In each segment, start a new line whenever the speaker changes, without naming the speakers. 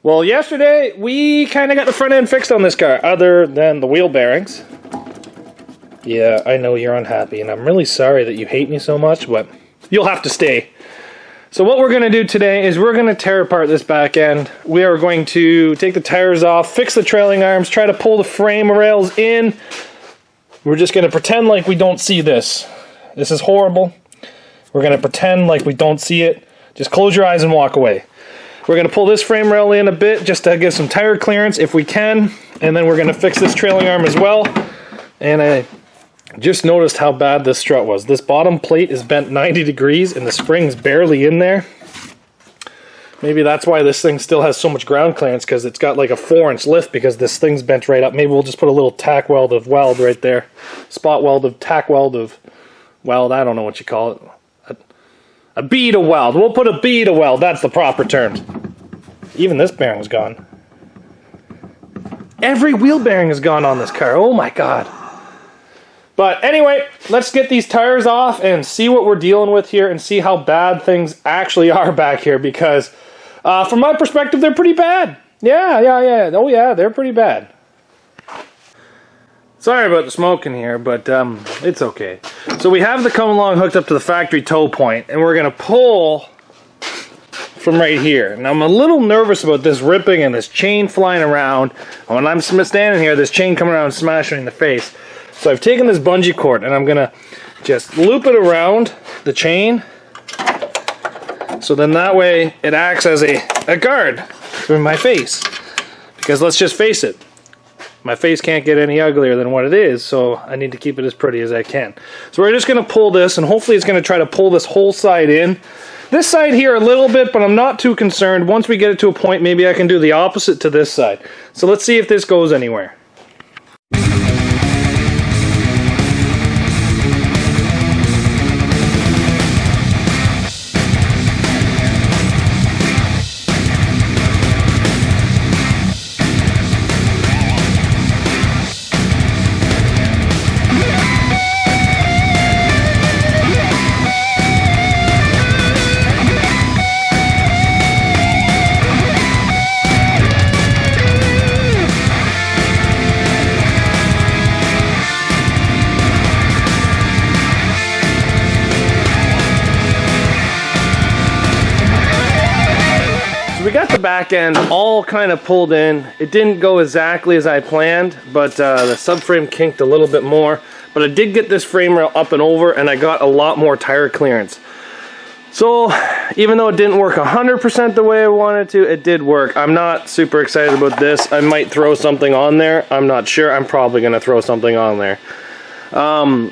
Well, yesterday we kind of got the front end fixed on this car, other than the wheel bearings. Yeah, I know you're unhappy, and I'm really sorry that you hate me so much, but you'll have to stay. So what we're going to do today is we're going to tear apart this back end. We are going to take the tires off, fix the trailing arms, try to pull the frame rails in. We're just going to pretend like we don't see this. This is horrible. We're going to pretend like we don't see it. Just close your eyes and walk away. We're going to pull this frame rail in a bit just to give some tire clearance if we can. And then we're going to fix this trailing arm as well. And I just noticed how bad this strut was. This bottom plate is bent 90 degrees and the spring's barely in there. Maybe that's why this thing still has so much ground clearance, because it's got like a 4-inch lift because this thing's bent right up. Maybe we'll just put a little tack weld of weld right there. Spot weld of tack weld of weld. I don't know what you call it. A bead of weld. We'll put a bead of weld. That's the proper term. Even this bearing's gone. Every wheel bearing is gone on this car. Oh my god. But anyway, let's get these tires off and see what we're dealing with here and see how bad things actually are back here, because from my perspective, they're pretty bad. Yeah. Oh yeah, they're pretty bad. Sorry about the smoke in here, but it's okay. So we have the come along hooked up to the factory tow point, and we're going to pull from right here. Now I'm a little nervous about this ripping and this chain flying around. And when I'm standing here, this chain coming around and smashing me in the face. So I've taken this bungee cord and I'm going to just loop it around the chain. So then that way it acts as a guard for my face. Because let's just face it, my face can't get any uglier than what it is, so I need to keep it as pretty as I can. So we're just going to pull this, and hopefully it's going to try to pull this whole side in. This side here a little bit, but I'm not too concerned. Once we get it to a point, maybe I can do the opposite to this side. So let's see if this goes anywhere. We got the back end all kind of pulled in. It didn't go exactly as I planned, but the subframe kinked a little bit more. But I did get this frame rail up and over, and I got a lot more tire clearance. So even though it didn't work 100% the way I wanted to, it did work. I'm not super excited about this. I might throw something on there. I'm not sure. I'm probably going to throw something on there.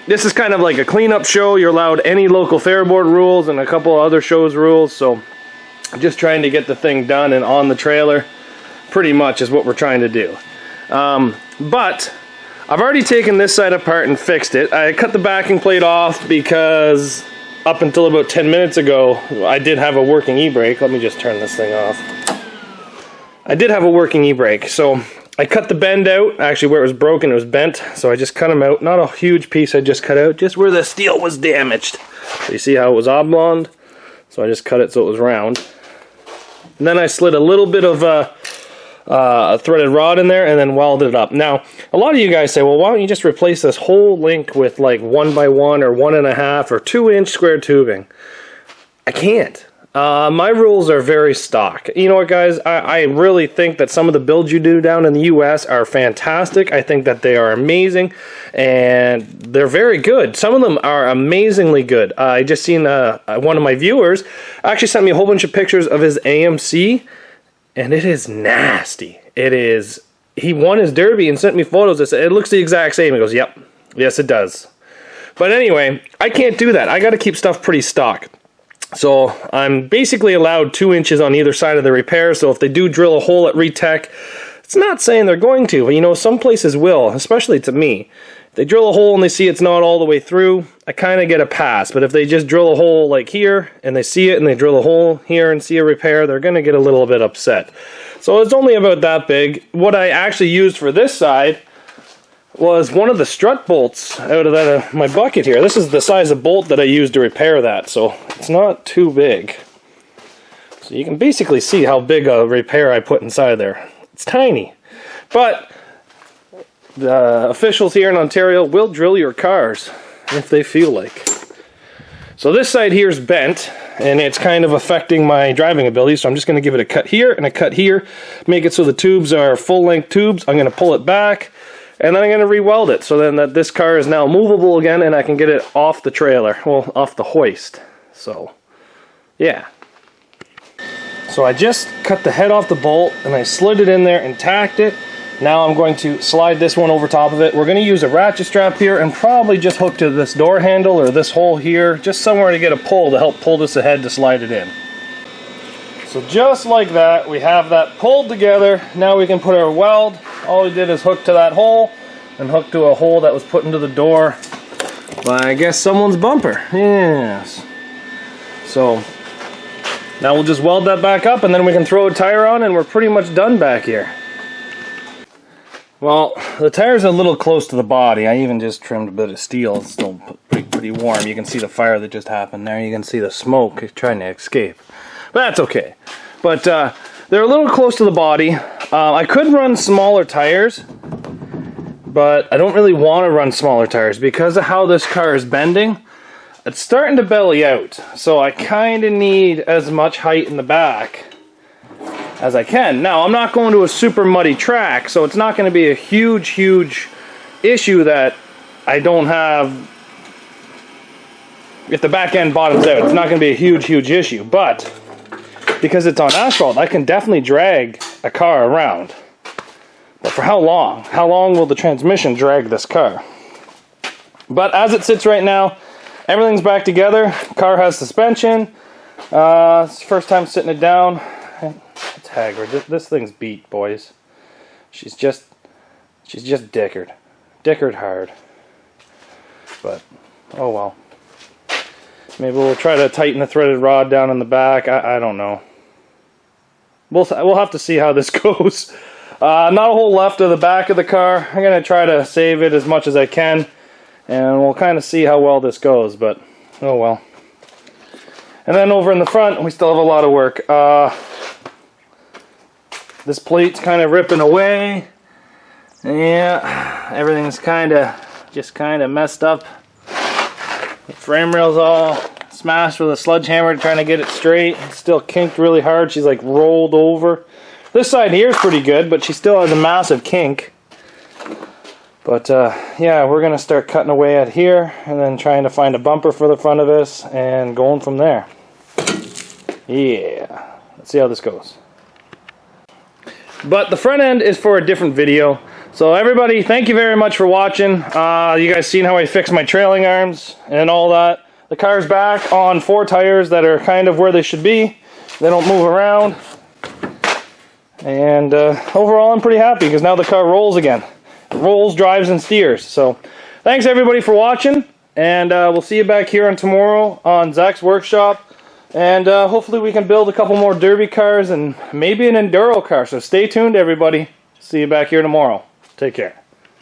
This is kind of like a cleanup show. You're allowed any local fair board rules and a couple of other shows rules. So just trying to get the thing done and on the trailer, pretty much is what we're trying to do. But I've already taken this side apart and fixed it. I cut the backing plate off because up until about 10 minutes ago, I did have a working e-brake. Let me just turn this thing off. I did have a working e-brake, so I cut the bend out. Actually, where it was broken, it was bent, so I just cut them out. Not a huge piece I just cut out, just where the steel was damaged. So you see how it was oblong? So I just cut it so it was round. And then I slid a little bit of a threaded rod in there and then welded it up. Now, a lot of you guys say, well, why don't you just replace this whole link with like 1x1 or 1.5 or 2-inch square tubing? I can't. My rules are very stock. You know what, guys? I really think that some of the builds you do down in the US are fantastic. I think that they are amazing, and they're very good. Some of them are amazingly good. I just seen one of my viewers actually sent me a whole bunch of pictures of his AMC, and it is nasty. It is. He won his derby and sent me photos. I said, it looks the exact same. He goes, yep, yes it does. But anyway, I can't do that. I got to keep stuff pretty stock. So I'm basically allowed 2 inches on either side of the repair. So if they do drill a hole at Retech, it's not saying they're going to, but you know, some places will, especially to me. If they drill a hole and they see it's not all the way through, I kind of get a pass. But if they just drill a hole like here and they see it and they drill a hole here and see a repair, they're going to get a little bit upset. So it's only about that big. What I actually used for this side was one of the strut bolts out of my bucket here. This is the size of bolt that I used to repair that, so it's not too big. So you can basically see how big a repair I put inside there. It's tiny. But the officials here in Ontario will drill your cars if they feel like. So this side here is bent, and it's kind of affecting my driving ability, so I'm just going to give it a cut here and a cut here, make it so the tubes are full-length tubes. I'm going to pull it back, and then I'm going to re-weld it, so then that this car is now movable again, and I can get it off the trailer, well, off the hoist. So, yeah. So I just cut the head off the bolt, and I slid it in there and tacked it. Now I'm going to slide this one over top of it. We're going to use a ratchet strap here and probably just hook to this door handle or this hole here, just somewhere to get a pull to help pull this ahead to slide it in. So just like that, we have that pulled together. Now we can put our weld. All we did is hook to that hole and hook to a hole that was put into the door by, I guess, someone's bumper. Yes. So now we'll just weld that back up and then we can throw a tire on and we're pretty much done back here. Well, the tire's a little close to the body. I even just trimmed a bit of steel. It's still pretty warm. You can see the fire that just happened there. You can see the smoke trying to escape. But that's okay. But they're a little close to the body. I could run smaller tires, but I don't really want to run smaller tires because of how this car is bending. It's starting to belly out. So I kind of need as much height in the back as I can. Now, I'm not going to a super muddy track, so it's not going to be a huge issue that I don't have. If the back end bottoms out, it's not going to be a huge issue. But because it's on asphalt, I can definitely drag a car around. But for how long? How long will the transmission drag this car? But as it sits right now, everything's back together. Car has suspension. It's the first time sitting it down. It's Haggard. This thing's beat, boys. She's just dickered. Dickered hard. But, oh well. Maybe we'll try to tighten the threaded rod down in the back. I don't know. We'll have to see how this goes. Not a whole left of the back of the car. I'm going to try to save it as much as I can. And we'll kind of see how well this goes. But, oh well. And then over in the front, we still have a lot of work. This plate's kind of ripping away. Yeah, everything's kind of messed up. The frame rail's all smashed with a sledgehammer trying to get it straight. It's still kinked really hard. She's like rolled over. This side here is pretty good, but she still has a massive kink. But yeah, we're going to start cutting away at here and then trying to find a bumper for the front of this and going from there. Yeah, let's see how this goes. But the front end is for a different video. So everybody, thank you very much for watching. You guys seen how I fixed my trailing arms and all that. The car's back on 4 tires that are kind of where they should be. They don't move around. And overall I'm pretty happy because now the car rolls again. It rolls, drives, and steers. So thanks everybody for watching. And we'll see you back here on tomorrow on Zach's workshop. And hopefully we can build a couple more derby cars and maybe an enduro car. So stay tuned, everybody. See you back here tomorrow. Take care.